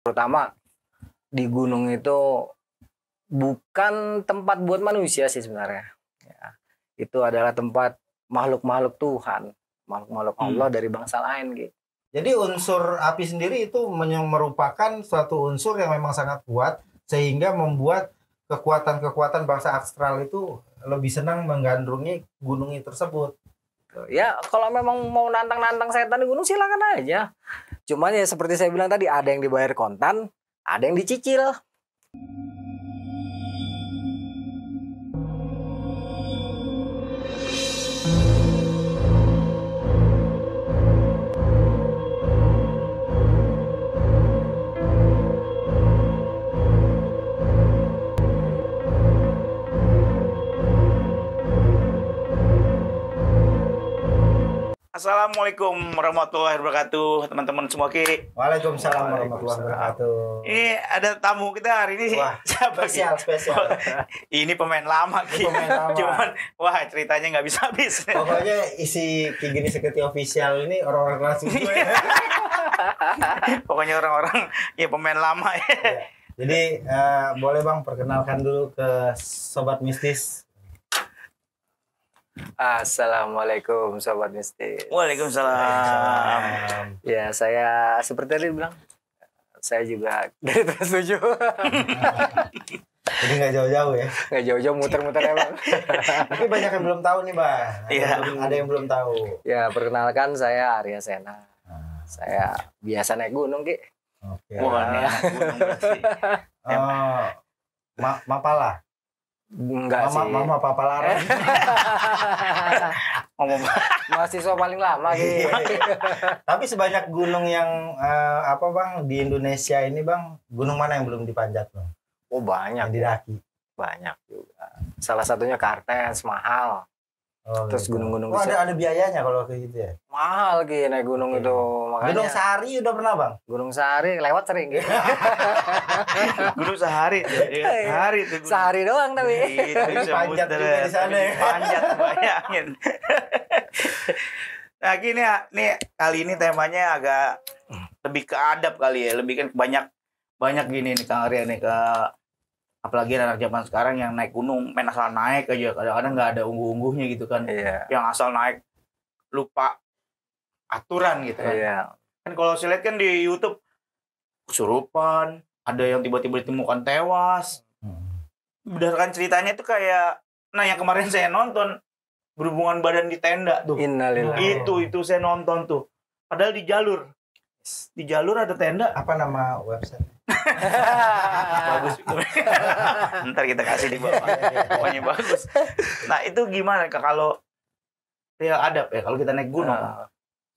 Terutama di gunung itu bukan tempat buat manusia sih sebenarnya. Ya, itu adalah tempat makhluk-makhluk Tuhan, makhluk-makhluk Allah dari bangsa lain gitu. Jadi unsur api sendiri itu merupakan suatu unsur yang memang sangat kuat sehingga membuat kekuatan-kekuatan bangsa astral itu lebih senang menggandrungi gunung tersebut. Ya kalau memang mau nantang-nantang setan di gunung silakan aja. Cuman ya seperti saya bilang tadi, ada yang dibayar kontan, ada yang dicicil. Assalamualaikum warahmatullahi wabarakatuh, teman-teman semua Ki. Waalaikumsalam warahmatullahi wabarakatuh. Ini ada tamu kita hari ini. Wah, siapa spesial. Ini pemain lama Ki. Cuman wah ceritanya nggak bisa habis. Pokoknya isi Ki Geni Seketi Official ini orang-orang kelas gue. Pokoknya orang-orang ya pemain lama ya. Jadi boleh Bang perkenalkan dulu ke Sobat Mistis. Assalamualaikum Sobat Mistis. Waalaikumsalam. Ya saya seperti tadi bilang, saya juga dari Trans 7. Jadi nggak jauh-jauh ya? Nggak jauh-jauh, muter-muter ya Bang. Tapi banyak yang belum tahu nih Bang. Ada yang belum tahu. Ya perkenalkan, saya Arya Sena. Saya biasa naik gunung Ki. Oke. Wah, ini anak gunung berarti. Mapala. Enggak sih. Mama Papa Lara. Ngomong Mahasiswa paling lama gitu. Tapi sebanyak gunung yang Bang di Indonesia ini Bang, gunung mana yang belum dipanjat Bang? Oh banyak. Yang didaki. Banyak juga. Salah satunya Kartens, mahal. Oh, terus gitu. gunung-gunung ada biayanya kalau kayak gitu ya? Mahal gitu naik gunung itu. Makanya Gunung Sahari udah pernah Bang? Gunung Sahari lewat sering gitu. Gunung Sahari. Sehari tuh. Sehari doang tapi. Panjat juga di sana ya. Panjat bayangin. Nah gini ya, nih kali ini temanya agak lebih ke adab kali ya, lebih kan banyak gini nih Kang Arya nih, ke apalagi anak zaman sekarang yang naik gunung main asal naik aja, kadang-kadang nggak ada ungguh-ungguhnya gitu kan. Iya. Yang asal naik lupa aturan gitu kan. Iya. Kan kalau saya lihat kan di YouTube kesurupan, ada yang tiba-tiba ditemukan tewas. Berdasarkan ceritanya itu kayak, nah yang kemarin saya nonton berhubungan badan di tenda tuh. Innalillahi. Itu saya nonton tuh. Padahal di jalur ada tenda. Apa nama website? Bagus. Ntar kita kasih di bawah. Pokoknya bagus. Nah itu gimana Kak kalau ya adab ya kalau kita naik gunung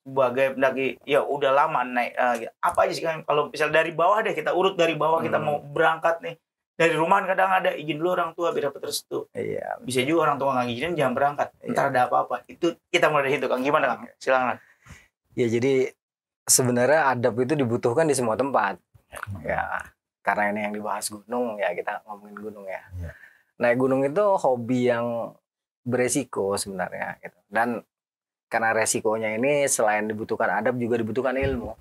sebagai pendaki ya udah lama naik apa aja sih kan, kalau misal dari bawah deh, kita urut dari bawah, kita mau berangkat nih dari rumah, kadang ada izin dulu orang tua biar dapat restu. Iya. Bisa juga orang tua nggak ngizinin jangan berangkat. Ntar ada apa-apa. Itu kita mulai dari situ Kang. Gimana Kang? Silakan. Ya jadi sebenarnya adab itu dibutuhkan di semua tempat. Ya, karena ini yang dibahas gunung ya, kita ngomongin gunung ya. Naik gunung itu hobi yang beresiko sebenarnya gitu. Dan karena resikonya ini selain dibutuhkan adab juga dibutuhkan ilmu.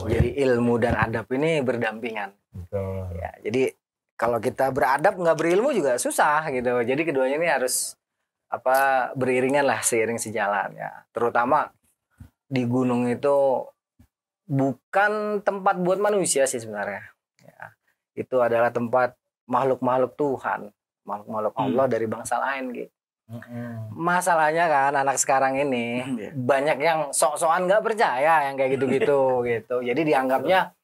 Jadi ilmu dan adab ini berdampingan. Betul. Ya, jadi kalau kita beradab nggak berilmu juga susah gitu. Jadi keduanya ini harus beriringan lah, seiring sejalan ya. Terutama di gunung itu bukan tempat buat manusia sih sebenarnya. Ya, itu adalah tempat makhluk-makhluk Tuhan, makhluk-makhluk Allah dari bangsa lain gitu. Masalahnya kan anak sekarang ini banyak yang sok-sokan nggak percaya yang kayak gitu-gitu gitu. Jadi dianggapnya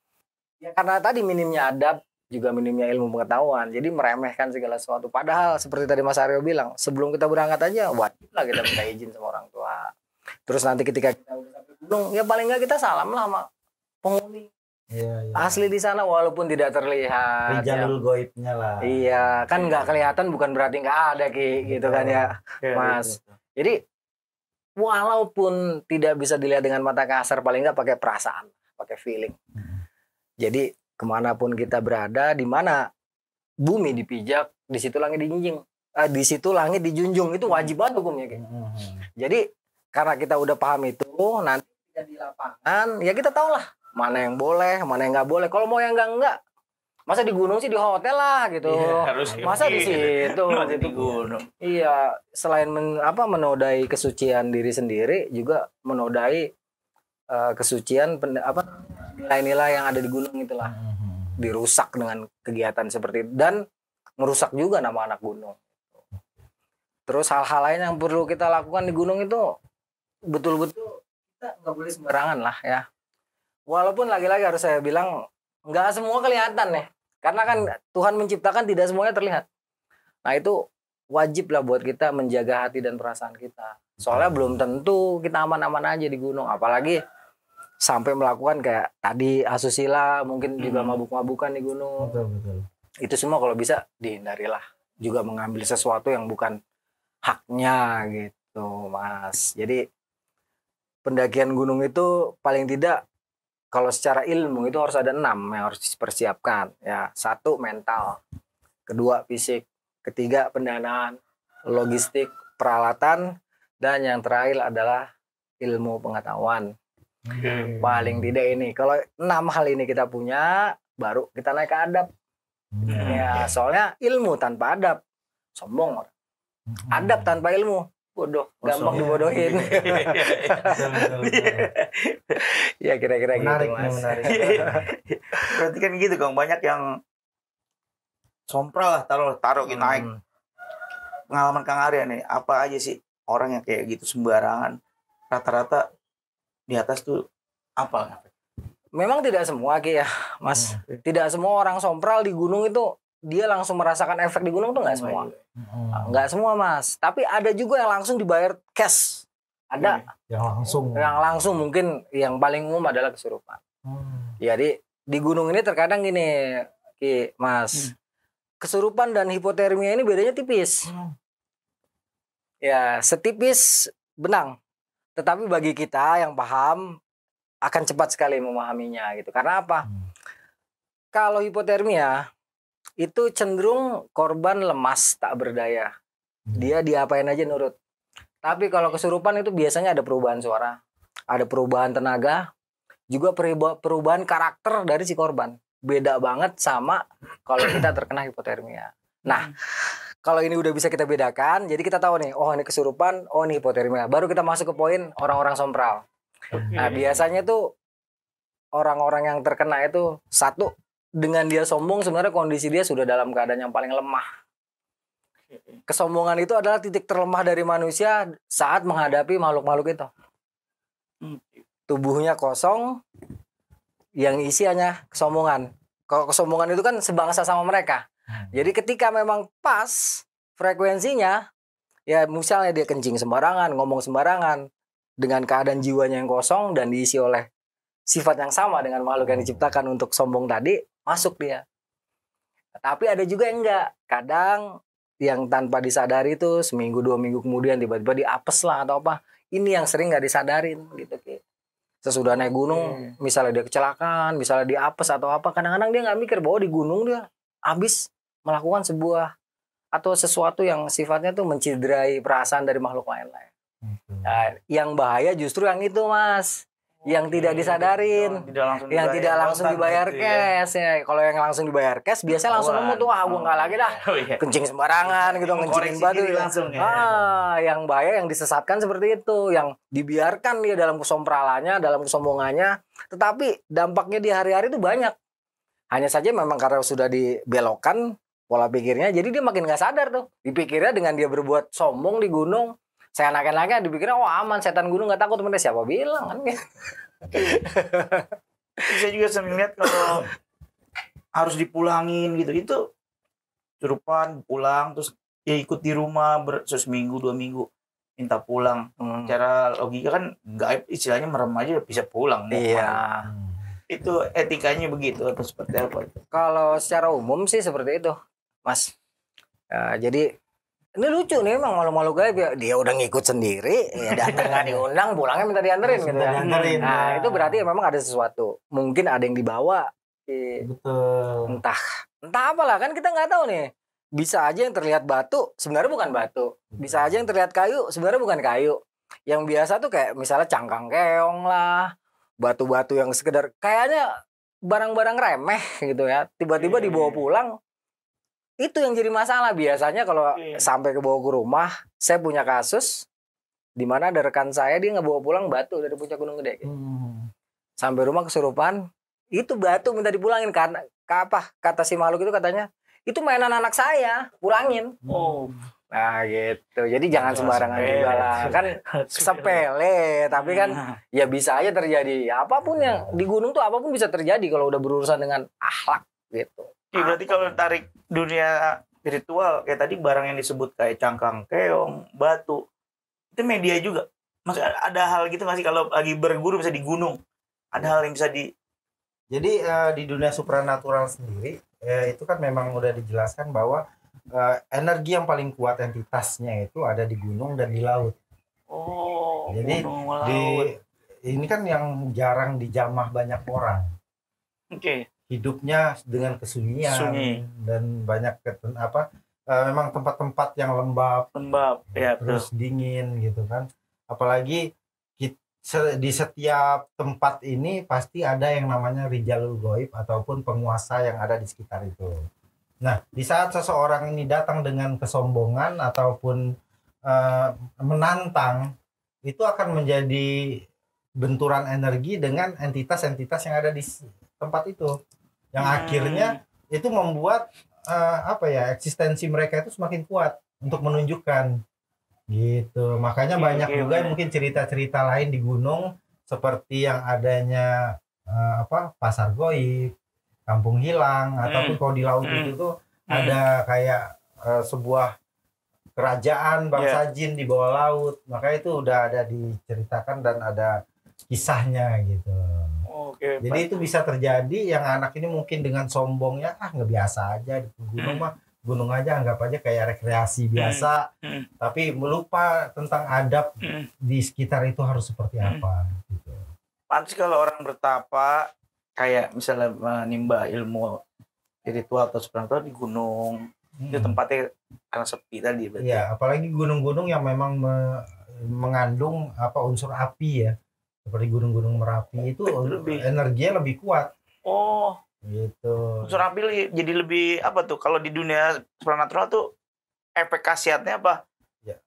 ya karena tadi minimnya adab, juga minimnya ilmu pengetahuan, jadi meremehkan segala sesuatu. Padahal seperti tadi Mas Aryo bilang, sebelum kita berangkat aja wajib lah kita minta izin sama orang tua. Terus nanti ketika kita udah sampai gunung, ya paling nggak kita salam lah sama penghuni. Iya. Asli di sana walaupun tidak terlihat. Rijalul goibnya lah. Iya, kan nggak kelihatan bukan berarti nggak ada Ki, gitu kan ya, Mas. Jadi walaupun tidak bisa dilihat dengan mata kasar, paling nggak pakai perasaan, pakai feeling. Jadi kemanapun kita berada, di mana bumi dipijak, di situ langit dijunjung. Di situ langit dijunjung, itu wajib banget hukumnya. Jadi karena kita udah paham itu, nanti kita di lapangan, ya kita tahu lah mana yang boleh, mana yang nggak boleh. Kalau mau yang enggak, masa di gunung sih di hotel lah gitu. Harus Masa di situ. Masa di gunung. Iya, selain menodai kesucian diri sendiri, juga menodai kesucian nilai-nilai yang ada di gunung itulah. Dirusak dengan kegiatan seperti itu dan merusak juga nama anak gunung. Terus hal-hal lain yang perlu kita lakukan di gunung itu betul-betul kita nggak boleh sembarangan lah ya. Walaupun lagi-lagi harus saya bilang nggak semua kelihatan ya. Karena kan Tuhan menciptakan tidak semuanya terlihat. Nah itu wajib lah buat kita menjaga hati dan perasaan kita. Soalnya belum tentu kita aman-aman aja di gunung. Apalagi sampai melakukan kayak tadi asusila, mungkin juga mabuk-mabukan di gunung. Betul. Itu semua kalau bisa dihindarilah. Juga mengambil sesuatu yang bukan haknya gitu Mas. Jadi pendakian gunung itu paling tidak kalau secara ilmu itu harus ada 6 yang harus dipersiapkan ya. 1 mental, 2 fisik, 3 pendanaan, logistik, peralatan, dan yang terakhir adalah ilmu pengetahuan. Paling tidak ini kalau 6 hal ini kita punya baru kita naik ke adab. Ya soalnya ilmu tanpa adab sombong. Adab tanpa ilmu bodoh, gampang dibodohin. Ya kira-kira Menarik, gitu Mas. menarik. Berarti kan gitu Kang, banyak yang sompral lah, taruh kita naik. Pengalaman Kang Arya nih, apa aja sih orang yang kayak gitu sembarangan? Rata-rata di atas tuh apa? Memang tidak semua Ki ya Mas. Tidak semua orang sompral di gunung itu dia langsung merasakan efek di gunung tuh nggak semua. Nggak semua Mas. Tapi ada juga yang langsung dibayar cash. Ada yang langsung mungkin yang paling umum adalah kesurupan. Jadi di gunung ini terkadang gini Ki Mas. Kesurupan dan hipotermia ini bedanya tipis. Ya setipis benang. Tetapi bagi kita yang paham akan cepat sekali memahaminya gitu. Karena apa? Kalau hipotermia itu cenderung korban lemas tak berdaya. Dia diapain aja nurut. Tapi kalau kesurupan itu biasanya ada perubahan suara, ada perubahan tenaga, juga perubahan karakter dari si korban. Beda banget sama kalau kita terkena hipotermia. Nah, kalau ini udah bisa kita bedakan, jadi kita tahu nih, oh ini kesurupan, oh ini hipotermia. Baru kita masuk ke poin orang-orang sompral. Nah, biasanya tuh orang-orang yang terkena itu satu, dengan dia sombong sebenarnya kondisi dia sudah dalam keadaan yang paling lemah. Kesombongan itu adalah titik terlemah dari manusia saat menghadapi makhluk-makhluk itu. Tubuhnya kosong, yang isi hanya kesombongan. Kalau kesombongan itu kan sebangsa sama mereka. Jadi ketika memang pas frekuensinya, ya misalnya dia kencing sembarangan, ngomong sembarangan, dengan keadaan jiwanya yang kosong dan diisi oleh sifat yang sama dengan makhluk yang diciptakan untuk sombong tadi, masuk dia. Tapi ada juga yang enggak. Kadang yang tanpa disadari itu seminggu 2 minggu kemudian tiba-tiba diapes lah atau apa. Ini yang sering nggak disadarin gitu Ki. Sesudah naik gunung, misalnya dia kecelakaan, misalnya diapes atau apa, kadang-kadang dia nggak mikir bahwa di gunung dia habis melakukan sebuah atau sesuatu yang sifatnya tuh mencederai perasaan dari makhluk lain-lain. Nah, yang bahaya justru yang itu Mas. Yang tidak disadarin, yang tidak langsung dibayar cash ya. Kalau yang langsung dibayar cash biasanya langsung nemu tuh, gue nggak lagi dah kencing sembarangan gitu, ngencingin batu langsung ya. Yang bahaya yang disesatkan seperti itu, yang dibiarkan dia dalam kesompralannya, dalam kesombongannya, tetapi dampaknya di hari-hari itu banyak. Hanya saja memang karena sudah dibelokkan pola pikirnya, jadi dia makin nggak sadar tuh. Dipikirnya dengan dia berbuat sombong di gunung, saya anak-anaknya dipikirnya oh aman, setan gunung nggak takut, temennya siapa bilang kan. Saya juga sering lihat kalau harus dipulangin gitu, itu kesurupan pulang terus ya ikut di rumah seminggu 2 minggu minta pulang. Cara logika kan gaib, istilahnya merem aja bisa pulang. Iya. Itu etikanya begitu atau seperti apa? Kalau secara umum sih seperti itu Mas. Jadi ini lucu nih emang malu-malu gaib ya. Dia udah ngikut sendiri, ya datang nggak diundang, pulangnya minta dianterin gitu ya. Nah itu berarti memang ada sesuatu. Mungkin ada yang dibawa. Betul. Entah apalah kan kita nggak tahu nih. Bisa aja yang terlihat batu sebenarnya bukan batu. Bisa aja yang terlihat kayu sebenarnya bukan kayu. Yang biasa tuh kayak misalnya cangkang keong lah, batu-batu yang sekedar kayaknya barang-barang remeh gitu ya, tiba-tiba dibawa pulang. Itu yang jadi masalah biasanya kalau sampai ke bawa ke rumah. Saya punya kasus di mana ada rekan saya, dia ngebawa pulang batu dari puncak Gunung Gede gitu. Sampai rumah kesurupan, itu batu minta dipulangin karena kata si makhluk itu katanya itu mainan anak saya, pulangin. Nah gitu, jadi jangan sembarangan juga lah, kan sepele, tapi kan ya bisa aja terjadi. Apapun yang di gunung tuh apapun bisa terjadi kalau udah berurusan dengan akhlak gitu. Berarti kalau tarik dunia spiritual kayak tadi barang yang disebut kayak cangkang keong, batu, itu media juga. Maksudnya ada hal gitu nggak sih kalau lagi berguru bisa di gunung? Ada hal yang bisa di. Jadi di dunia supranatural sendiri itu kan memang udah dijelaskan bahwa energi yang paling kuat entitasnya itu ada di gunung dan di laut. Jadi ini kan yang jarang dijamah banyak orang. Hidupnya dengan kesunyian dan banyak memang tempat-tempat yang lembab ya, terus dingin gitu kan. Apalagi di setiap tempat ini pasti ada yang namanya rijalul ghaib ataupun penguasa yang ada di sekitar itu. Nah, di saat seseorang ini datang dengan kesombongan ataupun menantang, itu akan menjadi benturan energi dengan entitas-entitas yang ada di tempat itu, yang akhirnya itu membuat eksistensi mereka itu semakin kuat untuk menunjukkan gitu. Makanya banyak juga mungkin cerita-cerita lain di gunung seperti yang adanya pasar goib, kampung hilang, ataupun kalau di laut itu tuh ada kayak sebuah kerajaan bangsa jin di bawah laut. Maka itu udah ada diceritakan dan ada kisahnya gitu. Jadi itu bisa terjadi yang anak ini mungkin dengan sombongnya nggak biasa aja di gunung mah, gunung aja anggap aja kayak rekreasi biasa, tapi melupa tentang adab di sekitar itu harus seperti apa gitu. Pantas kalau orang bertapa kayak misalnya menimba ilmu spiritual atau supranatural di gunung, itu tempatnya karena sepi tadi berarti. Iya, apalagi gunung-gunung yang memang mengandung unsur api ya. Seperti gunung-gunung Merapi itu energinya lebih kuat. Gitu. Unsur api jadi lebih apa tuh? Kalau di dunia supranatural tuh efek khasiatnya apa? Ya.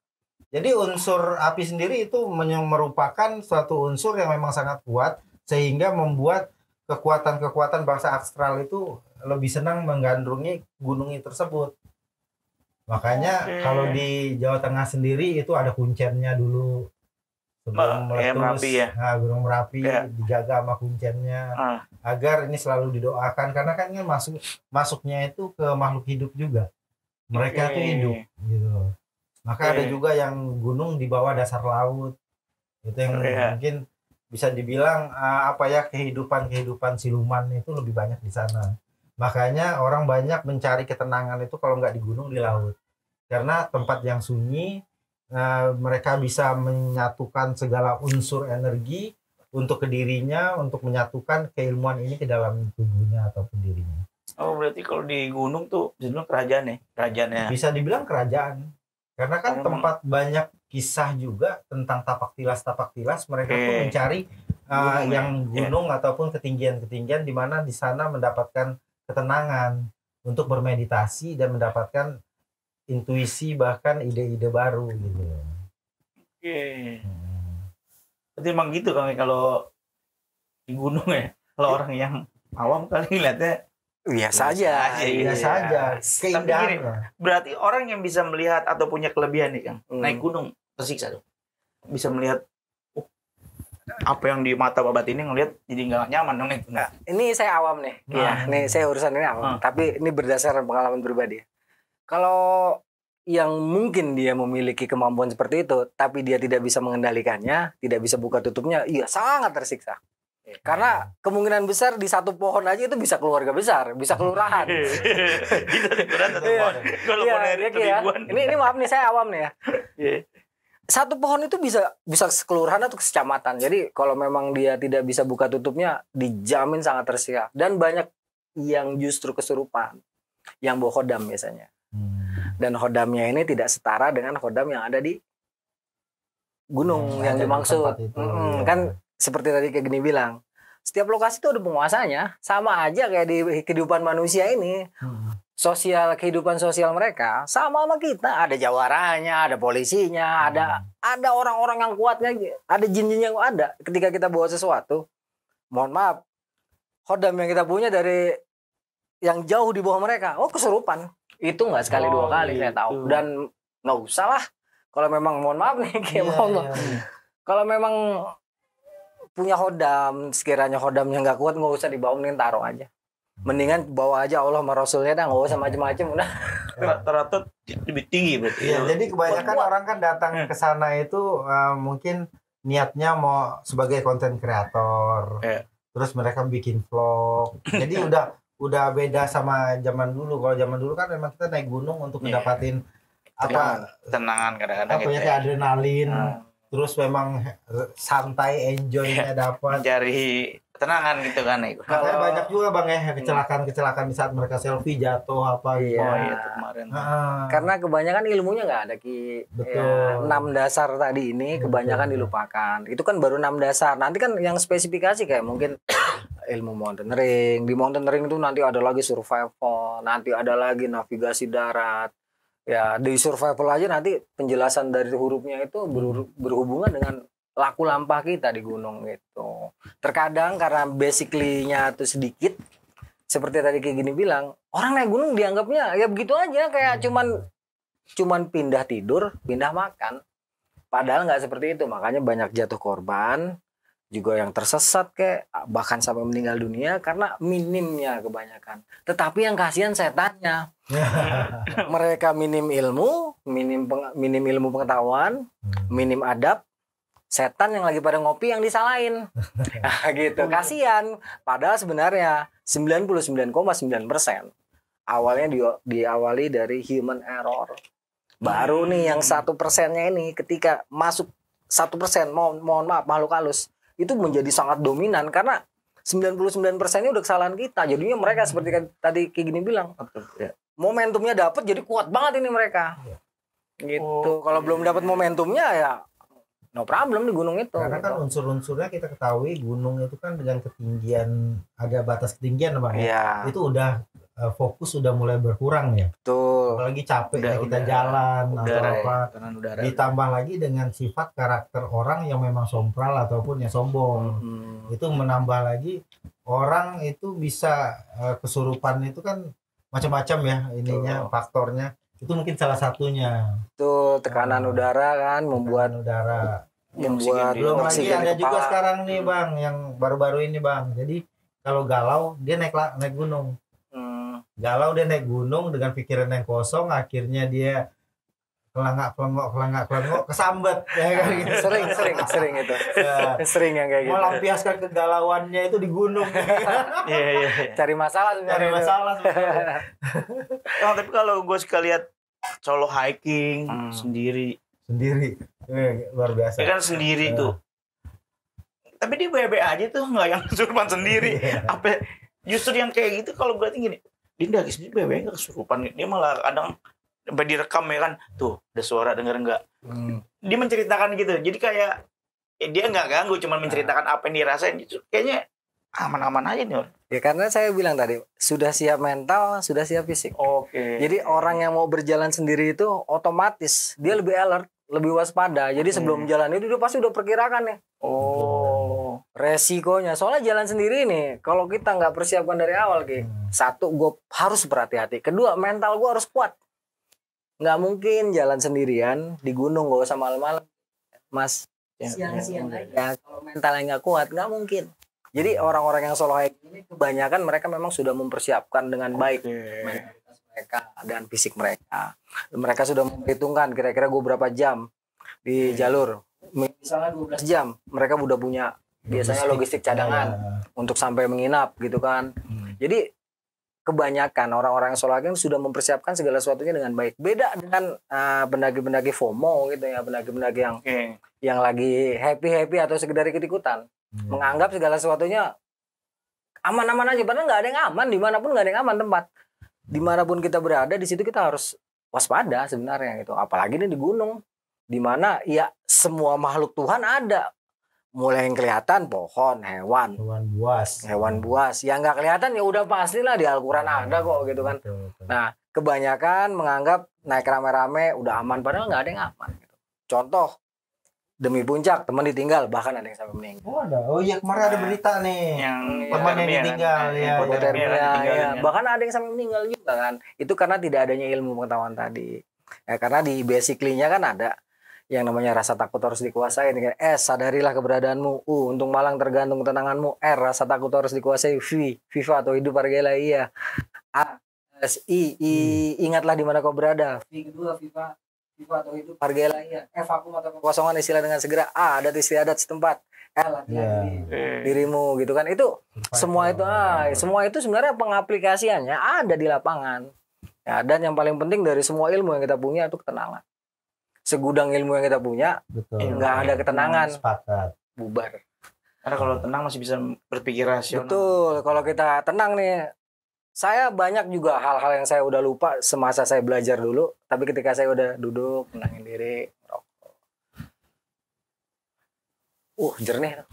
Jadi unsur api sendiri itu merupakan suatu unsur yang memang sangat kuat sehingga membuat kekuatan-kekuatan bangsa astral itu lebih senang menggandrungi gunung tersebut. Makanya kalau di Jawa Tengah sendiri itu ada kuncennya dulu. Sebelum meletus, Gunung Merapi dijaga sama kuncennya agar ini selalu didoakan karena kan masuknya itu ke makhluk hidup juga, mereka tuh hidup gitu. Maka ada juga yang gunung di bawah dasar laut itu yang mungkin bisa dibilang kehidupan siluman itu lebih banyak di sana. Makanya orang banyak mencari ketenangan itu kalau nggak di gunung, di laut, karena tempat yang sunyi. Mereka bisa menyatukan segala unsur energi untuk ke dirinya, untuk menyatukan keilmuan ini ke dalam tubuhnya ataupun dirinya. Berarti kalau di gunung tuh bisa dibilang kerajaan ya? Kerajaannya. Bisa dibilang kerajaan. Karena kan tempat banyak kisah juga tentang tapak tilas mereka tuh mencari gunung ataupun ketinggian-ketinggian di mana di sana mendapatkan ketenangan untuk bermeditasi dan mendapatkan intuisi bahkan ide-ide baru gitu. Berarti emang gitu kan kalau di gunung ya. Kalau orang yang awam kali lihatnya biasa aja. Keindahan. Berarti orang yang bisa melihat atau punya kelebihan nih Kang, naik gunung tersiksa dong. Bisa melihat apa yang di mata babat ini ngelihat jadi nggak nyaman dong nih. Ini saya awam nih. Nih saya urusan ini awam. Tapi ini berdasarkan pengalaman pribadi. Kalau yang mungkin dia memiliki kemampuan seperti itu, tapi dia tidak bisa mengendalikannya, tidak bisa buka tutupnya, iya sangat tersiksa. Karena kemungkinan besar di satu pohon aja itu bisa keluarga besar, bisa kelurahan. Ini maaf nih saya awam nih ya. Satu pohon itu bisa kelurahan atau kecamatan. Jadi kalau memang dia tidak bisa buka tutupnya, dijamin sangat tersiksa. Dan banyak yang justru kesurupan, yang bawa khodam biasanya. Dan khodamnya ini tidak setara dengan khodam yang ada di gunung yang dimaksud. Kan seperti tadi kayak gini bilang, setiap lokasi itu ada penguasanya, sama aja kayak di kehidupan manusia ini. Kehidupan sosial mereka sama kita, ada jawarannya, ada polisinya, ada orang-orang yang kuatnya, ada jin-jin yang ada. Ketika kita bawa sesuatu, mohon maaf, khodam yang kita punya dari yang jauh di bawah mereka, kesurupan. Itu nggak sekali dua kali saya tahu. Dan nggak usah lah. Kalau memang mohon maaf nih, kalau memang punya khodam, sekiranya khodamnya nggak kuat, nggak usah dibawa, mending taruh aja. Mendingan bawa aja Allah sama Rasulnya dah, nggak usah macem-macem udah. Rata-rata lebih tinggi berarti. Iya, jadi kebanyakan orang kan datang ke sana itu mungkin niatnya mau sebagai konten kreator. Terus mereka bikin vlog. Jadi udah beda sama zaman dulu. Kalau zaman dulu kan memang kita naik gunung untuk mendapatkan tenangan kadang-kadang apa ya, kayak adrenalin. Terus memang santai, enjoy-nya dapat. Mencari ketenangan gitu kan. Kalau banyak juga Bang ya kecelakaan di saat mereka selfie jatuh apa gitu. Iya itu kemarin. Karena kebanyakan ilmunya nggak ada Ki. Betul. Ya, 6 dasar tadi ini kebanyakan dilupakan. Itu kan baru 6 dasar. Nanti kan yang spesifikasi kayak mungkin ilmu mountaineering. Di mountaineering itu nanti ada lagi survival, nanti ada lagi navigasi darat. Ya di survival aja nanti penjelasan dari hurufnya itu berhubungan dengan laku lampah kita di gunung gitu. Terkadang karena basically-nya itu sedikit, seperti tadi kayak gini bilang, orang naik gunung dianggapnya ya begitu aja, kayak cuman pindah tidur, pindah makan. Padahal nggak seperti itu, makanya banyak jatuh korban, juga yang tersesat kayak bahkan sampai meninggal dunia karena minimnya kebanyakan. Tetapi yang kasihan setannya. Mereka minim ilmu, minim ilmu pengetahuan, minim adab. Setan yang lagi pada ngopi yang disalahin. Gitu. Kasihan. Padahal sebenarnya 99,9% awalnya diawali dari human error. Baru nih yang 1%-nya ini ketika masuk 1%, mohon maaf, makhluk halus itu menjadi sangat dominan karena 99%-nya udah kesalahan kita. Jadinya mereka seperti tadi kayak gini bilang. Momentumnya dapat jadi kuat banget ini mereka. Gitu. Kalau belum dapat momentumnya ya no problem di gunung itu. Karena kan unsur-unsurnya kita ketahui gunung itu kan dengan ketinggian, ada batas ketinggian Bang ya. Itu udah fokus sudah mulai berkurang ya. Betul. Apalagi capek kita jalan atau apa. Ditambah lagi dengan sifat karakter orang yang memang sompral ataupun yang sombong. Itu menambah lagi orang itu bisa kesurupan itu kan macam-macam ya ininya, faktornya. Itu mungkin salah satunya. Itu tekanan udara kan membuat belum lagi ada juga sekarang nih Bang yang baru-baru ini Bang. Jadi kalau galau dia naik gunung. Galau dia naik gunung dengan pikiran yang kosong, akhirnya dia kelangak kesambet ya kan gitu. sering itu. Sering yang kayak gitu. Melampiaskan kegalauannya itu di gunung. Iya. Cari masalah sebenarnya. Tapi kalau gue suka lihat solo hiking sendiri luar biasa. Ya kan sendiri tuh. Tapi dia bebe aja tuh, nggak yang kesurupan sendiri. Apa justru yang kayak gitu kalau berarti gini. Dinda sendiri bebe nggak kesurupan, dia malah kadang sampai direkam ya kan, tuh ada suara denger nggak? Dia menceritakan gitu, jadi kayak dia nggak ganggu, cuma menceritakan apa yang dirasain. Kayaknya aman-aman aja nih. Ya karena saya bilang tadi sudah siap mental, sudah siap fisik. Jadi orang yang mau berjalan sendiri itu otomatis dia lebih alert, lebih waspada. Jadi sebelum jalan itu dia pasti udah perkirakan nih. Resikonya, soalnya jalan sendiri nih, kalau kita nggak persiapkan dari awal Ki, satu gue harus berhati-hati, kedua mental gue harus kuat. Nggak mungkin jalan sendirian di gunung, gak usah malam-malam Mas, siang-siang aja. Kalau mentalnya nggak kuat nggak mungkin. Jadi orang-orang yang solo hiking ini kebanyakan mereka memang sudah mempersiapkan dengan baik mentalitas mereka dan fisik mereka. Mereka sudah memperhitungkan kira-kira gue berapa jam di jalur. Misalnya 12 jam, mereka udah punya biasanya logistik cadangan untuk sampai menginap gitu kan. Jadi kebanyakan orang-orang yang solo hiking sudah mempersiapkan segala sesuatunya dengan baik. Beda dengan pendaki-pendaki FOMO gitu ya, pendaki-pendaki yang lagi happy-happy atau sekedar ikut-ikutan. Menganggap segala sesuatunya aman-aman aja, padahal nggak ada yang aman. Dimanapun nggak ada yang aman tempat. Dimanapun kita berada di situ kita harus waspada sebenarnya gitu. Apalagi ini di gunung, dimana ya semua makhluk Tuhan ada. Mulai yang kelihatan pohon, hewan hewan buas. Yang nggak kelihatan ya udah pasti lah di Al-Quran ada kok gitu kan. Betul. Nah, kebanyakan menganggap naik rame-rame udah aman, padahal nggak ada yang aman. Gitu. Contoh, demi puncak teman ditinggal, bahkan ada yang sampai meninggal. Oh iya kemarin ada berita nih. Yang teman yang ditinggal ya. Hipotermia, ditinggal, ya. kan. Bahkan ada yang sampai meninggal juga kan. Itu karena tidak adanya ilmu pengetahuan tadi. Ya, karena di basically-nya kan ada yang namanya rasa takut harus dikuasai. Sadarilah keberadaanmu. Untung malang tergantung ketenanganmu. Rasa takut harus dikuasai. FIFA atau hidup hargailah iya. Ingatlah di mana kau berada. Kedua FIFA atau hidup hargailah iya. Vakum atau kekosongan istilah dengan segera. Adat istiadat setempat. Latihan dirimu gitu kan. Itu semua itu sebenarnya pengaplikasiannya ada di lapangan. Ya, dan yang paling penting dari semua ilmu yang kita punya itu ketenangan. Segudang ilmu yang kita punya, nggak ada ketenangan, sepakat, bubar. Karena kalau tenang masih bisa berpikir rasional. Betul, kalau kita tenang nih, saya banyak juga hal-hal yang saya udah lupa semasa saya belajar dulu, tapi ketika saya udah duduk, tenangin diri, rokok. Jernih.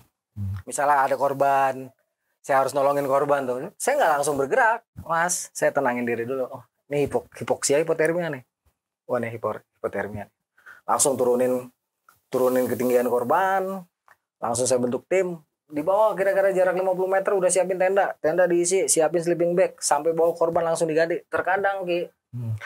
Misalnya ada korban, saya harus nolongin korban tuh, saya nggak langsung bergerak, Mas, saya tenangin diri dulu. Oh, ini hipoksia, hipotermia nih. Wah, nih hipotermia. Langsung turunin ketinggian korban, langsung saya bentuk tim, di bawah kira-kira jarak 50 meter udah siapin tenda diisi, siapin sleeping bag, sampai bawah korban langsung diganti. Terkadang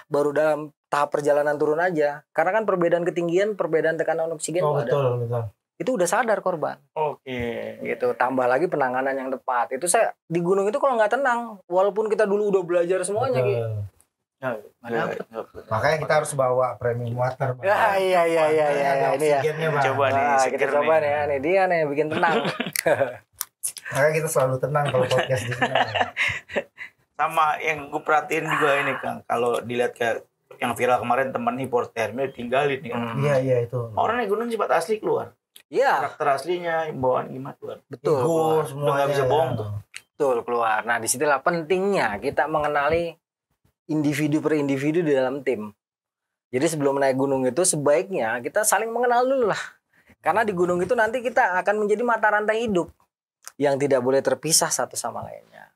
baru dalam tahap perjalanan turun aja, karena kan perbedaan ketinggian, perbedaan tekanan oksigen betul. Itu udah sadar korban. Oke. Gitu, tambah lagi penanganan yang tepat. Itu saya di gunung itu kalau nggak tenang, walaupun kita dulu udah belajar semuanya gitu. Makanya kita harus bawa premium water. Iya. Ini ya. Coba nih, kita coba nih ya. Nih dia nih yang bikin tenang. Makanya kita selalu tenang kalau podcast di sini. Sama yang gue perhatiin juga ini Kang, kalau dilihat kayak yang viral kemarin teman hipotermia tinggalin kan. Iya itu. Orang naik gunung sifat asli keluar. Iya. Karakter aslinya, bawaan gimana keluar. Betul. Udah nggak bisa bohong tuh. Betul keluar. Nah disitulah pentingnya kita mengenali individu per individu di dalam tim. Jadi sebelum naik gunung itu sebaiknya kita saling mengenal dulu lah. Karena di gunung itu nanti kita akan menjadi mata rantai hidup yang tidak boleh terpisah satu sama lainnya.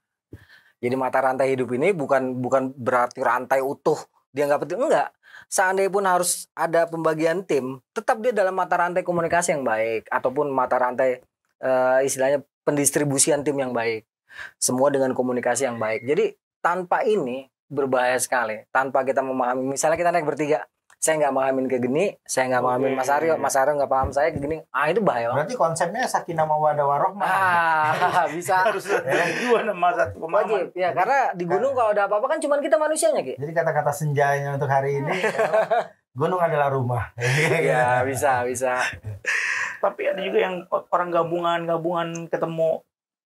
Jadi mata rantai hidup ini bukan berarti rantai utuh dia nggak penting, enggak. Seandainya pun harus ada pembagian tim, tetap dia dalam mata rantai komunikasi yang baik ataupun mata rantai istilahnya pendistribusian tim yang baik. Semua dengan komunikasi yang baik. Jadi tanpa ini berbahaya sekali. Tanpa kita memahami, misalnya kita naik bertiga, saya nggak memahamin ke Geni, saya nggak memahamin Mas Aryo nggak paham saya ke Geni. Itu bahaya. Berarti konsepnya sakinah mawaddah warahmah. Bisa. Harus dua nama satu pemahaman. Wajib. Ya, karena di gunung kalau ada apa-apa kan cuman kita manusianya, Ki. Jadi kata-kata senjanya untuk hari ini gunung adalah rumah. Ya, bisa. Tapi ada juga yang orang gabungan ketemu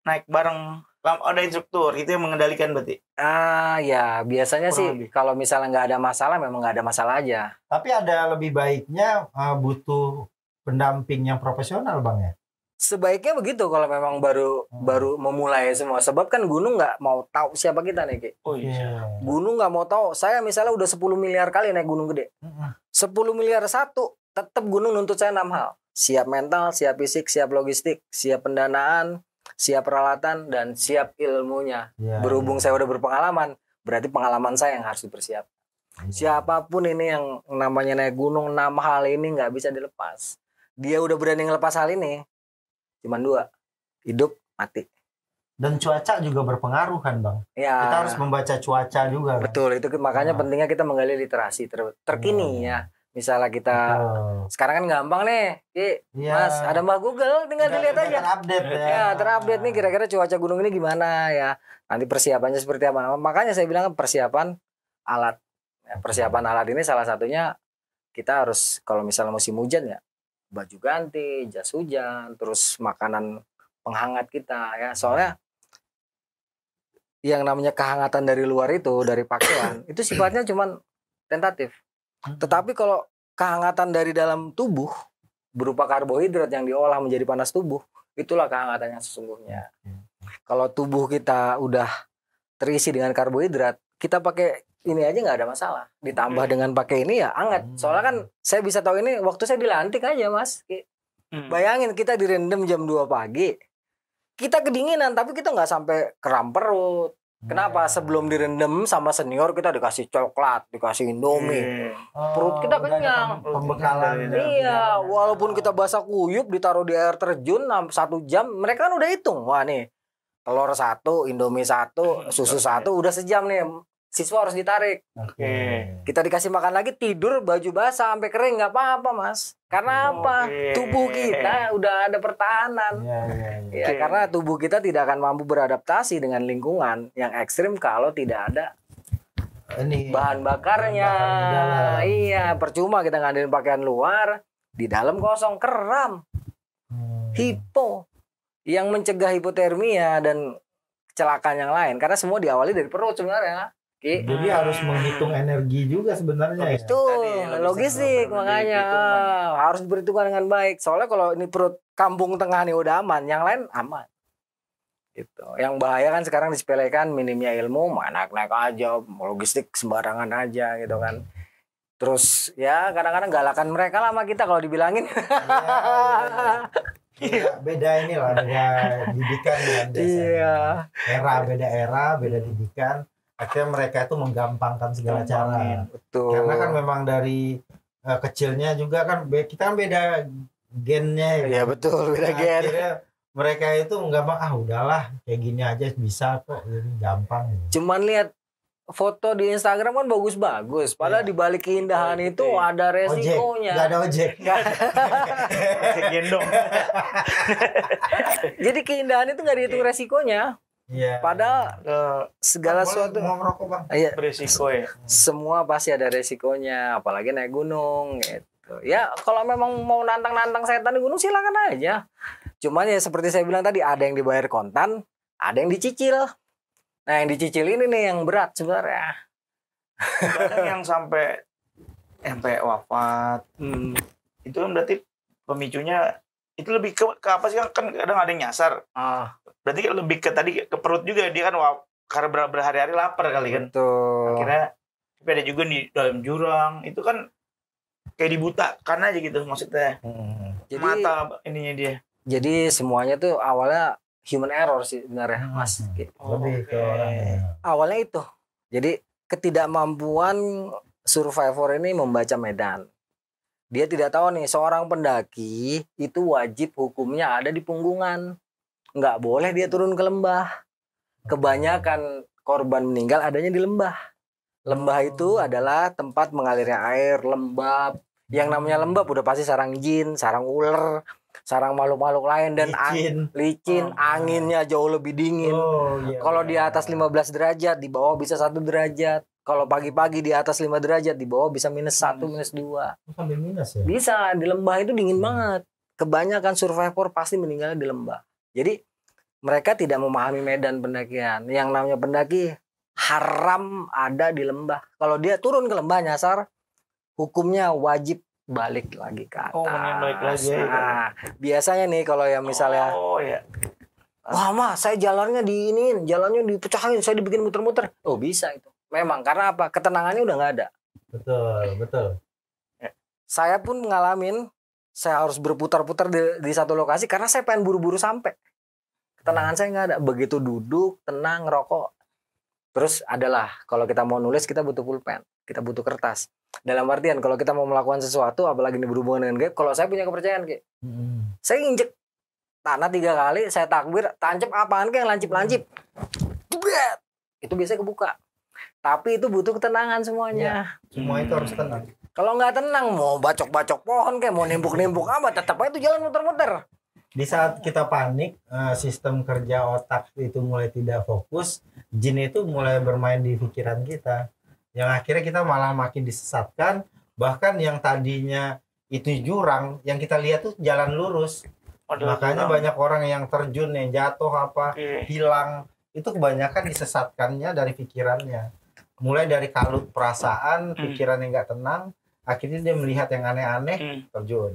naik bareng. Ada instruktur, itu yang mengendalikan berarti? Ya biasanya sih kalau misalnya nggak ada masalah, memang nggak ada masalah aja. Tapi ada lebih baiknya butuh pendamping yang profesional, Bang ya? Sebaiknya begitu kalau memang baru memulai semua. Sebab kan gunung nggak mau tahu siapa kita nih, Ki. Oh iya. Gunung nggak mau tahu. Saya misalnya udah 10 miliar kali naik gunung gede. 10 miliar satu, tetap gunung nuntut saya 6 hal. Siap mental, siap fisik, siap logistik, siap pendanaan, siap peralatan, dan siap ilmunya. Berhubung saya udah berpengalaman, berarti pengalaman saya yang harus dipersiapkan. Siapapun ini yang namanya naik gunung, 6 hal ini nggak bisa dilepas. Dia udah berani ngelepas hal ini, cuman 2, hidup mati. Dan cuaca juga berpengaruh kan, Bang? Ya. Kita harus membaca cuaca juga. Betul, itu makanya pentingnya kita menggali literasi terkini ya. Misalnya kita sekarang kan gampang nih, Mas, ada Mbak Google, tinggal dilihat aja. Terupdate ya. Terupdate nih kira-kira cuaca gunung ini gimana ya. Nanti persiapannya seperti apa. Makanya saya bilang persiapan alat. Ya, persiapan alat ini salah satunya kita harus kalau misalnya musim hujan ya baju ganti, jas hujan, terus makanan penghangat kita ya. Soalnya yang namanya kehangatan dari luar itu, dari pakaian, itu sifatnya cuman tentatif. Tetapi kalau kehangatan dari dalam tubuh berupa karbohidrat yang diolah menjadi panas tubuh, itulah kehangatan yang sesungguhnya. Kalau tubuh kita udah terisi dengan karbohidrat, kita pakai ini aja nggak ada masalah. Ditambah dengan pakai ini ya hangat. Soalnya kan saya bisa tahu ini waktu saya dilantik aja, Mas. Bayangin kita direndam jam 2 pagi. Kita kedinginan tapi kita nggak sampai kram perut. Kenapa? Sebelum direndam sama senior kita dikasih coklat, dikasih Indomie. Perut kita kenyang. Pembekalan. Iya, walaupun kita basah kuyup ditaruh di air terjun 1 jam, mereka kan udah hitung. Wah nih, telur 1, Indomie 1, susu 1, udah sejam nih. Siswa harus ditarik. Kita dikasih makan lagi, tidur baju basah sampai kering nggak apa-apa mas. Karena apa? Tubuh kita udah ada pertahanan. Ya, karena tubuh kita tidak akan mampu beradaptasi dengan lingkungan yang ekstrim kalau tidak ada bahan bakarnya. Iya, percuma kita ngandelin pakaian luar, di dalam kosong, keram, hipo, yang mencegah hipotermia dan kecelakaan yang lain. Karena semua diawali dari perut sebenarnya. Jadi harus menghitung energi juga sebenarnya. Itu logistik makanya harus diperhitungkan dengan baik. Soalnya kalau ini perut kampung tengah nih udah aman, yang lain aman. Gitu. Yang bahaya kan sekarang disepelekan, minimnya ilmu, naik aja, logistik sembarangan aja gitu kan. Terus ya kadang-kadang galakan mereka lah sama kita kalau dibilangin. Beda inilah, beda didikan kan biasanya. Beda era, beda didikan. Akhirnya mereka itu menggampangkan segala cara. Betul. Karena kan memang dari kecilnya juga kan kita kan beda gennya. Iya betul, beda gen. Akhirnya mereka itu gampang, udahlah kayak gini aja bisa kok, jadi gampang. Cuman lihat foto di Instagram kan bagus-bagus. Padahal di balik keindahan itu ada resikonya. Gak ada ojek. Ojek gendong. Jadi keindahan itu nggak dihitung resikonya. Iya. Padahal segala sesuatu mau ngerokok bang. Iya. Beresiko ya. Semua pasti ada resikonya, apalagi naik gunung gitu. Ya kalau memang mau nantang-nantang setan di gunung silakan aja. Cuman ya seperti saya bilang tadi, ada yang dibayar kontan, ada yang dicicil. Nah yang dicicil ini nih yang berat sebenarnya. Kadang yang sampai wafat, itu kan berarti pemicunya itu lebih ke apa sih, kan kadang ada yang nyasar. Berarti lebih ke tadi ke perut juga, dia kan karena berhari-hari lapar kali kan. Betul. Akhirnya tapi ada juga di dalam jurang itu kan kayak dibutakan aja gitu maksudnya. Jadi, mata ininya dia. Jadi semuanya tuh awalnya human error sih sebenarnya mas. Lebih ke orangnya. Awalnya itu. Jadi ketidakmampuan survivor ini membaca medan. Dia tidak tahu nih seorang pendaki itu wajib hukumnya ada di punggungan. Nggak boleh dia turun ke lembah. Kebanyakan korban meninggal adanya di lembah. Lembah itu adalah tempat mengalirnya air, lembab. Yang namanya lembab udah pasti sarang jin, sarang ular, sarang makhluk-makhluk lain, dan licin, anginnya jauh lebih dingin. Kalau di atas 15 derajat, di bawah bisa 1 derajat. Kalau pagi-pagi di atas 5 derajat, di bawah bisa -1, -2. Sampai minus ya? Bisa, di lembah itu dingin banget. Kebanyakan survivor pasti meninggalnya di lembah. Jadi mereka tidak memahami medan pendakian. Yang namanya pendaki haram ada di lembah. Kalau dia turun ke lembah nyasar, hukumnya wajib balik lagi ke atas. Balik lagi. Nah, biasanya nih kalau yang misalnya, wah mas, saya jalannya jalannya dipecahin, saya dibikin muter-muter. Oh bisa itu. Memang karena apa? Ketenangannya udah nggak ada. Betul. Saya pun ngalamin, saya harus berputar-putar di satu lokasi karena saya pengen buru-buru sampai. Ketenangan saya nggak ada. Begitu duduk, tenang, ngerokok. Terus adalah kalau kita mau nulis kita butuh pulpen, kita butuh kertas. Dalam artian kalau kita mau melakukan sesuatu, apalagi ini berhubungan dengan gaib, kalau saya punya kepercayaan kayak, saya injek tanah 3 kali, saya takbir, tancap apaan kayak lancip-lancip, itu biasanya kebuka. Tapi itu butuh ketenangan semuanya. Semua itu harus tenang. Kalau nggak tenang, mau bacok-bacok pohon kayak mau nimbuk-nimbuk apa, tetap aja itu jalan muter-muter. Di saat kita panik, sistem kerja otak itu mulai tidak fokus, jin itu mulai bermain di pikiran kita. Yang akhirnya kita malah makin disesatkan, bahkan yang tadinya itu jurang, yang kita lihat tuh jalan lurus. Makanya banyak orang yang terjun, yang jatuh hilang, itu kebanyakan disesatkannya dari pikirannya. Mulai dari kalut perasaan, pikiran yang nggak tenang, akhirnya dia melihat yang aneh-aneh, terjun.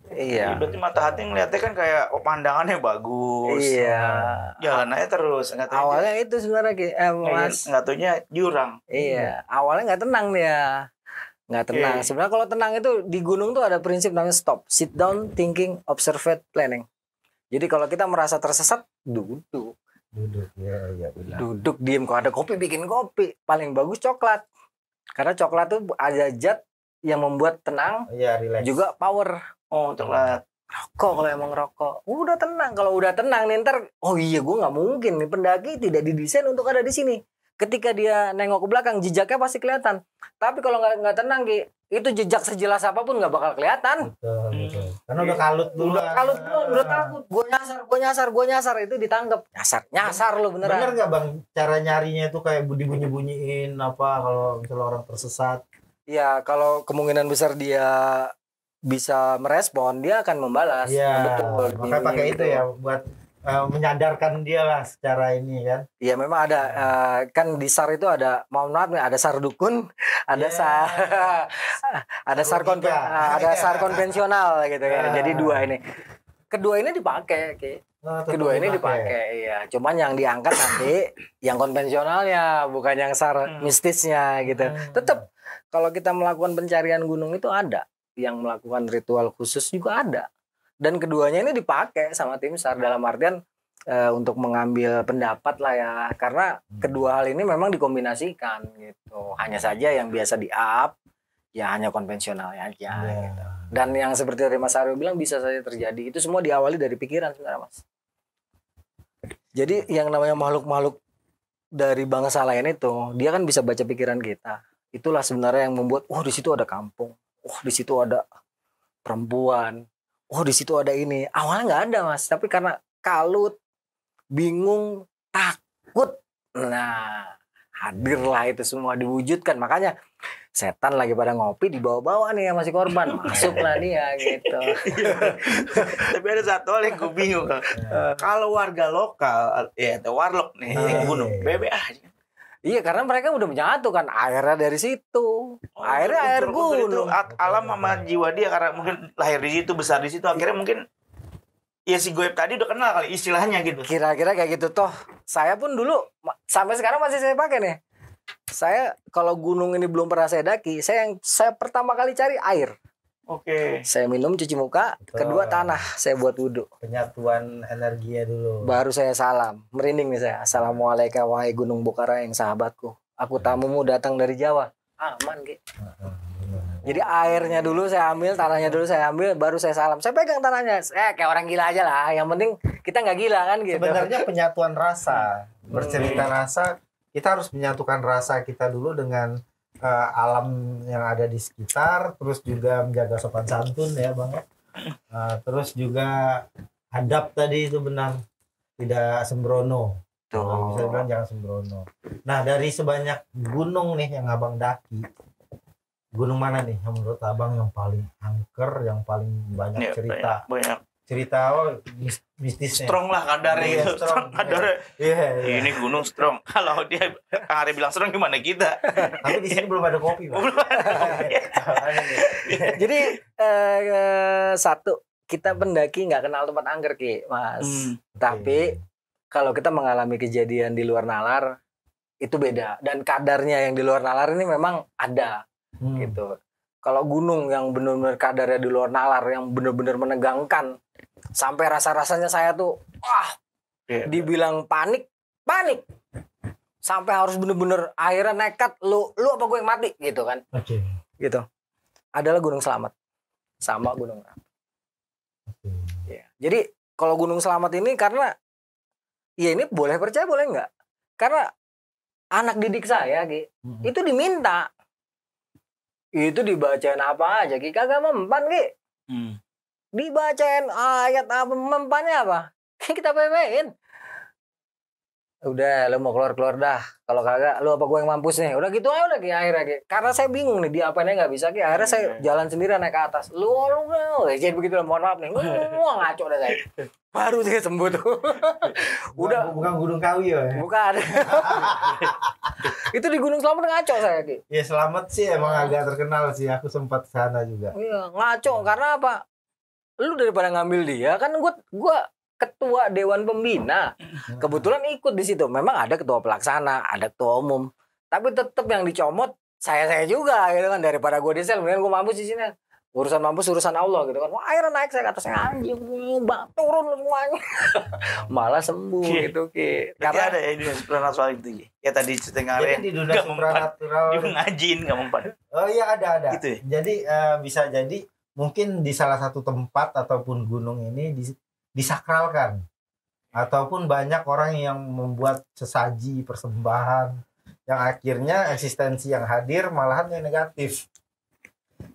Iya. Berarti mata hati ngeliatnya kan kayak pandangannya bagus. Iya. Jalan aja terus. Awalnya itu sebenarnya mas. Nggak taunya jurang. Iya. Awalnya nggak tenang dia. nggak tenang. Sebenarnya kalau tenang itu di gunung tuh ada prinsip namanya stop, sit down, thinking, observe, planning. Jadi kalau kita merasa tersesat, duduk ya benar. Duduk diem. Kalau ada kopi, bikin kopi. Paling bagus coklat, karena coklat tuh ada zat yang membuat tenang, relax. juga power. Coklat. Rokok, kalau emang rokok udah tenang. Kalau udah tenang nih ntar, oh iya gue nggak mungkin nih, pendaki tidak didesain untuk ada di sini. Ketika dia nengok ke belakang, jejaknya pasti kelihatan. Tapi kalau nggak tenang, Ki, itu jejak sejelas apapun nggak bakal kelihatan. Betul. Karena udah kalut dulu. Udah takut. Gue nyasar itu ditangkap. Nyasar lo beneran. Bener nggak Bang? Cara nyarinya itu kayak bunyi-bunyiin apa kalau misalnya orang tersesat? Iya, kalau kemungkinan besar dia bisa merespon, dia akan membalas. Iya. Betul. Makanya pakai itu ya buat menyadarkan dia lah secara ini kan. Iya, memang ada kan di SAR itu ada, mohon maaf nih, ada SAR dukun, ada SAR konvensional gitu kan. Jadi dua ini. Kedua ini dipakai, Ki. Kedua ini dipakai, iya. Cuman yang diangkat nanti yang konvensionalnya, bukan yang SAR mistisnya gitu. Tetap kalau kita melakukan pencarian gunung itu ada yang melakukan ritual khusus juga ada. Dan keduanya ini dipakai sama tim SAR dalam artian untuk mengambil pendapat lah ya, karena kedua hal ini memang dikombinasikan gitu. Hanya saja yang biasa di-up ya hanya konvensional aja gitu. Dan yang seperti tadi Mas Aryo bilang bisa saja terjadi. Itu semua diawali dari pikiran sebenarnya, Mas. Jadi yang namanya makhluk-makhluk dari bangsa lain itu, dia kan bisa baca pikiran kita. Itulah sebenarnya yang membuat di situ ada kampung. Di situ ada perempuan. Di situ ada ini. Awalnya nggak ada, Mas, tapi karena kalut, bingung, takut, nah hadirlah itu semua, diwujudkan. Makanya setan lagi pada ngopi, dibawa-bawa nih yang masih korban, masuklah dia gitu. Tapi ada satu hal yang gue bingung, kalau warga lokal atau warlock nih gunung bebek aja. Iya, karena mereka udah menyatukan airnya dari situ. Airnya air gunung. Alam sama jiwa dia, karena mungkin lahir di situ, besar di situ, akhirnya mungkin ya si Goib tadi udah kenal kali istilahnya gitu. Kira-kira kayak gitu. Toh saya pun dulu sampai sekarang masih saya pakai nih. Saya kalau gunung ini belum pernah saya daki, saya pertama kali cari air. Oke. Saya minum, cuci muka. Kedua, tanah saya buat wudhu. Penyatuan energinya dulu. Baru saya salam. Merinding nih saya. Assalamualaikum wahai Gunung Bukarang, sahabatku. Aku tamumu datang dari Jawa. Aman, Ki. Jadi airnya dulu saya ambil, tanahnya dulu saya ambil, baru saya salam. Saya pegang tanahnya. Kayak orang gila aja lah. Yang penting kita nggak gila kan gitu. Sebenarnya penyatuan rasa. Bercerita rasa, kita harus menyatukan rasa kita dulu dengan alam yang ada di sekitar, terus juga menjaga sopan santun ya Bang. Terus juga adab tadi itu benar, tidak sembrono. Bisa bilang jangan sembrono. Nah, dari sebanyak gunung nih yang Abang daki, gunung mana nih yang menurut Abang yang paling angker, yang paling banyak cerita? Banyak. Cerita mistisnya. Strong lah kadarnya itu. Strong. Kadarnya. Ini gunung strong. Kalau dia Kang Ari bilang strong, gimana kita? Tapi di sini belum ada kopi, Pak. Jadi satu, kita pendaki nggak kenal tempat angker, Ki, Mas. Tapi kalau kita mengalami kejadian di luar nalar, itu beda. Dan kadarnya yang di luar nalar ini memang ada gitu. Kalau gunung yang benar-benar kadarnya di luar nalar, yang benar-benar menegangkan, sampai rasa-rasanya saya tuh dibilang panik, sampai harus benar-benar akhirnya nekat, lu apa gue yang mati gitu kan. Gitu. Adalah Gunung Selamat sama Gunung Merapi. Ya. Jadi kalau Gunung Selamat ini karena ya ini boleh percaya boleh enggak, karena anak didik saya Ki, itu diminta, itu dibacain apa aja Ki, kagak mempan Ki. Dibacain ayat apa, mempannya apa, kita pepein. Udah, lu mau keluar dah. Kalau kagak, lu apa gue yang mampus nih. Udah gitu aja udah Ki, akhirnya Ki. Karena saya bingung nih, diapainnya nggak bisa Ki. Akhirnya saya jalan sendiri naik ke atas. Lu jadi begitu lah, mohon maaf nih. Wah, ngaco dah saya. Baru saya sembuh tuh. Udah. Bukan Gunung Kawi ya? Bukan. Itu di Gunung Selamat ngaco saya Ki. Ya Selamat sih emang agak terkenal sih. Aku sempat sana juga. Iya, ngaco. Karena apa? Lu daripada ngambil dia, kan gua ketua dewan pembina, kebetulan ikut di situ. Memang ada ketua pelaksana, ada ketua umum, tapi tetap yang dicomot saya juga gitu kan, daripada gue di sel mendingan gue mampus di sini. Urusan mampus urusan Allah gitu kan. Wah, akhirnya naik saya ke atasnya, anjing mbak turun semuanya. Malah sembuh gitu Ki. Karena ada ya di dunia supranatural itu Ki. Ya tadi setengah Jadi di dunia supranatural dia ngajiin nggak mempan. Oh iya ada. Gitu ya? Jadi bisa jadi mungkin di salah satu tempat ataupun gunung ini disakralkan, ataupun banyak orang yang membuat sesaji persembahan yang akhirnya eksistensi yang hadir malahan yang negatif.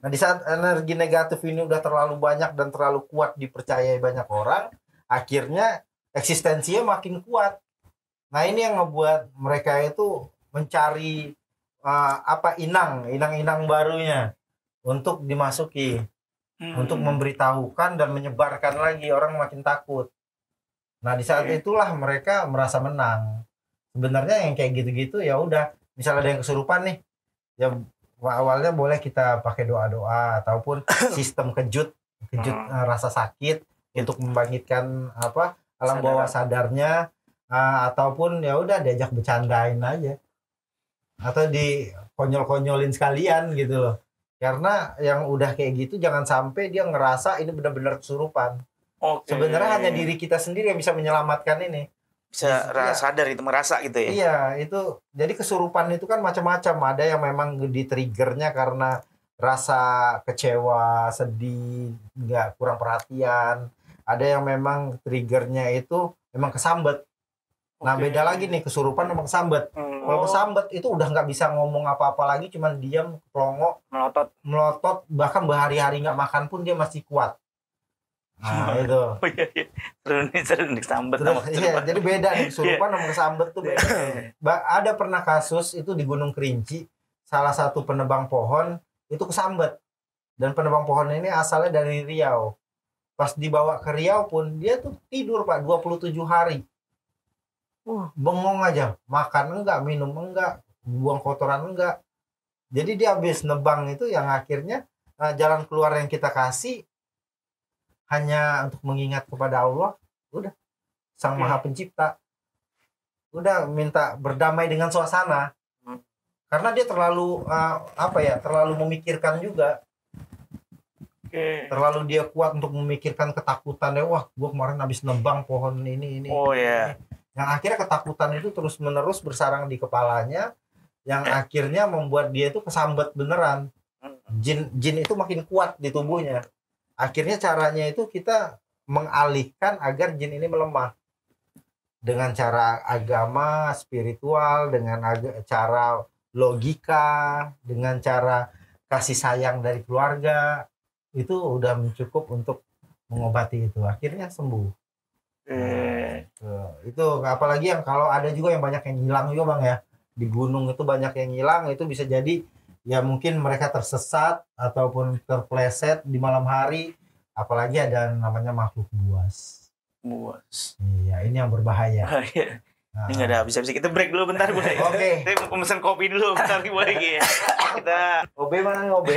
Nah di saat energi negatif ini udah terlalu banyak dan terlalu kuat dipercayai banyak orang, akhirnya eksistensinya makin kuat. Nah ini yang ngebuat mereka itu mencari inang-inang barunya untuk dimasuki, untuk memberitahukan dan menyebarkan lagi, orang makin takut. Nah di saat itulah mereka merasa menang. Sebenarnya yang kayak gitu-gitu ya udah, misalnya ada yang kesurupan nih, ya awalnya boleh kita pakai doa-doa ataupun sistem kejut rasa sakit untuk membangkitkan alam bawah sadarnya, ataupun ya udah diajak bercandain aja atau dikonyol-konyolin sekalian gitu loh. Karena yang udah kayak gitu jangan sampai dia ngerasa ini benar-benar kesurupan. Sebenarnya hanya diri kita sendiri yang bisa menyelamatkan ini. Bisa sadar itu, merasa gitu ya. Iya, itu jadi kesurupan itu kan macam-macam. Ada yang memang di-triggernya karena rasa kecewa, sedih, nggak kurang perhatian. Ada yang memang triggernya itu memang kesambet. Nah, beda lagi nih kesurupan sama kesambet. Kalau kesambet itu udah nggak bisa ngomong apa-apa lagi, cuman diam, pelongo, melotot, bahkan berhari-hari nggak makan pun dia masih kuat. Nah itu. Oh iya. Seru nih sambet sama iya, jadi beda nih kesurupan sama kesambet tuh beda. Ada pernah kasus itu di Gunung Kerinci, salah satu penebang pohon itu kesambet. Dan penebang pohon ini asalnya dari Riau. Pas dibawa ke Riau pun dia tuh tidur Pak 27 hari. Bengong aja, makan enggak, minum enggak, buang kotoran enggak. Jadi dia habis nebang itu yang akhirnya jalan keluar yang kita kasih hanya untuk mengingat kepada Allah, udah Sang Maha Pencipta, udah minta berdamai dengan suasana, karena dia terlalu terlalu memikirkan juga, terlalu dia kuat untuk memikirkan ketakutan ya, wah gue kemarin habis nebang pohon ini, yang akhirnya ketakutan itu terus menerus bersarang di kepalanya, yang akhirnya membuat dia itu kesambet beneran, jin itu makin kuat di tubuhnya. Akhirnya caranya itu kita mengalihkan agar jin ini melemah dengan cara agama, spiritual, dengan cara logika, dengan cara kasih sayang dari keluarga, itu udah cukup untuk mengobati itu. Akhirnya sembuh. Itu apalagi yang kalau ada juga yang banyak yang hilang juga Bang ya, di gunung itu banyak yang hilang, itu bisa jadi ya mungkin mereka tersesat ataupun terpleset di malam hari, apalagi ada namanya makhluk buas. Iya, ini yang berbahaya. Ini nggak ada habis-habis, kita break dulu bentar boleh. Oke. Kita mau pesan kopi dulu bentar boleh ya. Kita OB mana OB?